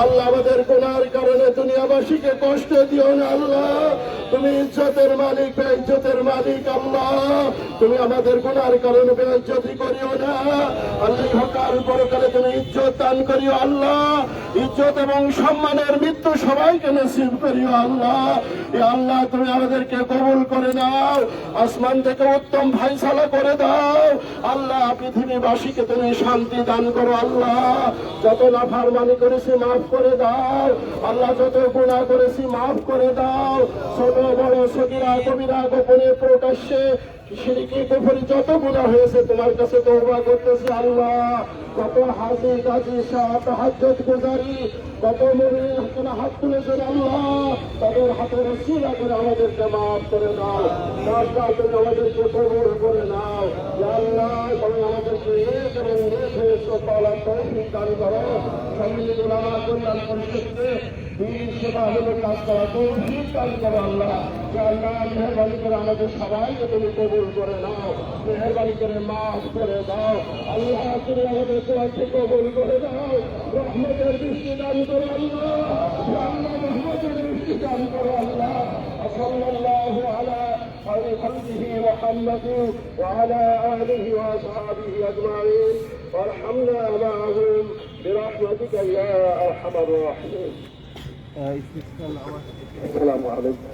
আল্লাহ আমাদের গুনার কারণে দুনিয়াবাসীকে কষ্ট দিও না আল্লাহ। তুমি ইজ্জতের মালিক, বেইজ্জতের মালিক আল্লাহ। তুমি আমাদের গুনার কারণে বেইজ্জতি করিও না আল্লাহ। ইহকাল পরকালে তুমি ইজ্জত দান করিও আল্লাহ। ইজ্জত এবং সম্মানের মৃত্যু সবাইকে নসিব করিও আল্লাহ। এ আল্লাহ তুমি আমাদেরকে কবুল করে নাও, আসমান থেকে উত্তম ফায়সালা করে দাও আল্লাহ। পৃথিবীবাসীকে তুমি শান্তি দান করো আল্লাহ। যত নাফরমানি করেছি মাফ করে দাও আল্লাহ। যত গুনাহ করেছি মাফ করে দাও। ছোট বড় সগীরা কবিরা গোপনে প্রকাশ্যে শিরকি কুফরি যত গুনাহ হয়েছে তোমার কাছে তওবা করতেছি আল্লাহ। কত হাজি গাজী শাহ তাহাজ্জুদ গুজারি কত মুমিন হাতে হাত তুলেছেন আল্লাহ, তাদের হাতের রসিলা করে আমাদেরকে মাফ করে দাও। তুমি আমাদেরকে কবুল করে নাও আল্লাহ। তুমি আমাদেরকে এক এবং এক হয়ে চলার তৌফিক দান করো। সম্মিলিত উলামা কল্যাণ পরিষদকে দিন সেবা হলে কাজ করা তৌফিক দান করো আল্লাহ। আল্লাহ মেহরবানি করে আমাদের সবাইকে তুমি কবুল করে নাও, মেহরবানি করে মাফ করে দাও আল্লাহ। তুমি আমাদের সবাইকে কবুল করে দাও, রহমতের দৃষ্টি দান করো আল্লাহ। আল্লাহ রহমতের দৃষ্টি দান করো আল্লাহ। সাল্লাল্লাহু আলা خلقه محمد وعلى آله وأصحابه أجمعين وارحمنا معهم برحمتك يا أرحم الراحمين. السلام عليكم.